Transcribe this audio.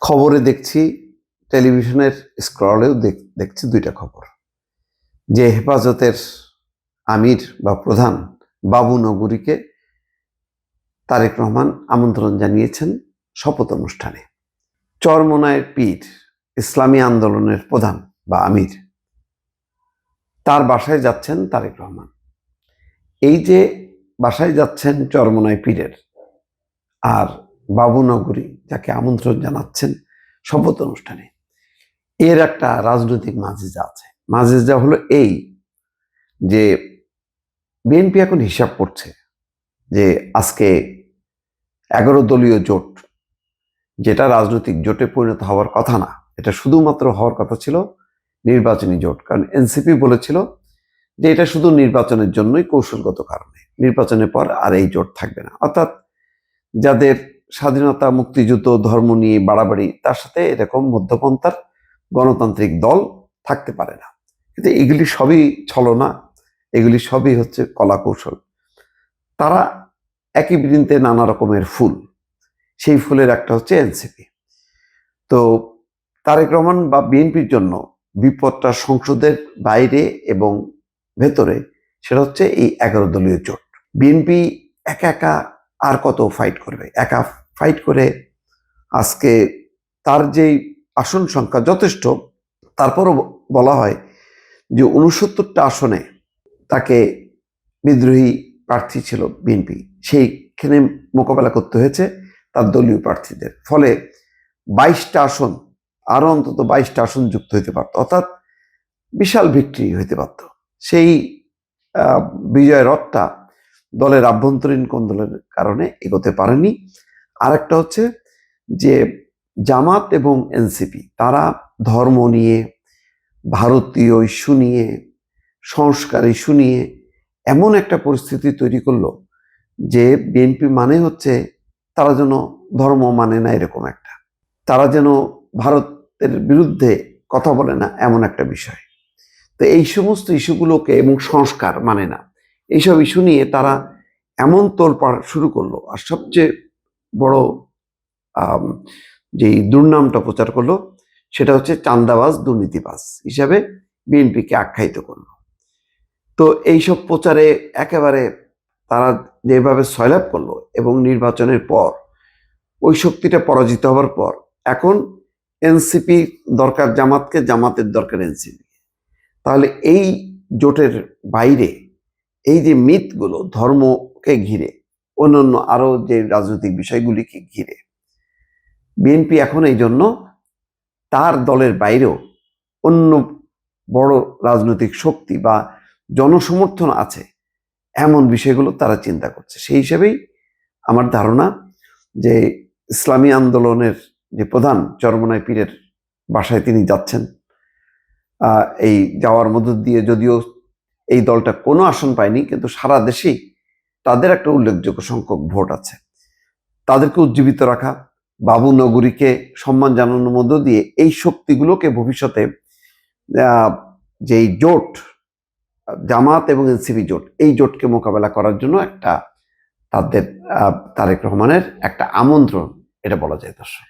খবরে দেখছি, টেলিভিশনের স্ক্রলেও দেখছি দুইটা খবর, যে হেফাজতের আমির বা প্রধান বাবু নগরীকে তারেক রহমান আমন্ত্রণ জানিয়েছেন শপথ অনুষ্ঠানে। চরমোনাইয়ের পীর, ইসলামী আন্দোলনের প্রধান বা আমির, তার বাসায় যাচ্ছেন তারেক রহমান। এই যে বাসায় যাচ্ছেন চরমোনাই পীরের, আর বাবু নগরী যাকে আমন্ত্রণ জানাচ্ছেন শপথ অনুষ্ঠানে, এর একটা রাজনৈতিক মাজিজা আছে। মাজিজা হলো এই যে বিএনপি এখন হিসাব করছে যে আজকে 11 দলীয় জোট, যেটা রাজনৈতিক জোটে পরিণত হওয়ার কথা না, এটা শুধুমাত্র হওয়ার কথা ছিল নির্বাচনী জোট। কারণ এনসিপি বলেছিল যে এটা শুধু নির্বাচনের জন্যই, কৌশলগত কারণে, নির্বাচনের পর আর এই জোট থাকবে না। অর্থাৎ যাদের স্বাধীনতা, মুক্তিযুদ্ধ, ধর্ম নিয়ে বাড়াবাড়ি, তার সাথে এরকম মধ্যপন্থার গণতান্ত্রিক দল থাকতে পারে না। কিন্তু এগুলি সবই ছলনা, এগুলি সবই হচ্ছে কলা কৌশল। তারা একই বৃন্তে নানা রকমের ফুল, সেই ফুলের একটা হচ্ছে এনসিপি। তো তারেক রহমান বা বিএনপির জন্য বিপদটা সংসদের বাইরে এবং ভেতরে, সেটা হচ্ছে এই 11 দলীয় জোট। বিএনপি একা একা আর কত ফাইট করবে? একা ফাইট করে আজকে তার যেই আসন সংখ্যা যথেষ্ট, তারপরও বলা হয় যে 69টা আসনে তাকে বিদ্রোহী প্রার্থী ছিল বিএনপি, সেইখানে মোকাবেলা করতে হয়েছে তার দলীয় প্রার্থীদের। ফলে 22টা আসন, আরো অন্তত 22টা আসন যুক্ত হইতে পারত, অর্থাৎ বিশাল ভিক্টরি হইতে পারত। সেই বিজয় রথটা দলের আভ্যন্তরীণ কোন্দলের কারণে এগোতে পারেনি। আরেকটা হচ্ছে যে জামাত এবং এনসিপি, তারা ধর্ম নিয়ে, ভারতীয় ইস্যু নিয়ে, সংস্কার ইস্যু নিয়ে এমন একটা পরিস্থিতি তৈরি করলো যে বিএনপি মানে হচ্ছে তারা যেন ধর্ম মানে না, এরকম একটা, তারা যেন ভারতের বিরুদ্ধে কথা বলে না, এমন একটা বিষয়। তো এই সমস্ত ইস্যুগুলোকে, এবং সংস্কার মানে না, এইসব ইস্যু নিয়ে তারা এমন তোলপাড় শুরু করলো। আর সবচেয়ে বড় যে দুর্নামটা প্রচার করলো, সেটা হচ্ছে চাঁদাবাজ, দুর্নীতিবাজ হিসাবে বিএনপিকে আখ্যায়িত করলো। তো এইসব প্রচারে একেবারে তারা যেভাবে সয়লাভ করলো, এবং নির্বাচনের পর ওই শক্তিটা পরাজিত হওয়ার পর এখন এনসিপি দরকার জামাতকে, জামাতের দরকার এনসিপি। তাহলে এই জোটের বাইরে এই যে মিথগুলো ধর্মকে ঘিরে, অন্যান্য আরো যে রাজনৈতিক বিষয়গুলিকে ঘিরে, বিএনপি এখন এই জন্য তার দলের বাইরেও অন্য বড় রাজনৈতিক শক্তি বা জনসমর্থন আছে এমন বিষয়গুলো তারা চিন্তা করছে। সেই হিসেবেই আমার ধারণা যে ইসলামী আন্দোলনের যে প্রধান চরমোনাই পীরের বাসায় তিনি যাচ্ছেন। এই যাওয়ার মধ্য দিয়ে যদিও এই দলটা কোনো আসন পায়নি, কিন্তু সারা দেশেই তাদের একটা উল্লেখযোগ্য সংখ্যক ভোট আছে। তাদেরকে উজ্জীবিত রাখা, বাবু নগরীকে সম্মান জানানোর মধ্য দিয়ে এই শক্তিগুলোকে ভবিষ্যতে যেই জোট, জামাত এবং এনসিপি জোট, এই জোটকে মোকাবেলা করার জন্য একটা তাদের তারেক রহমানের একটা আমন্ত্রণ, এটা বলা যায় দর্শক।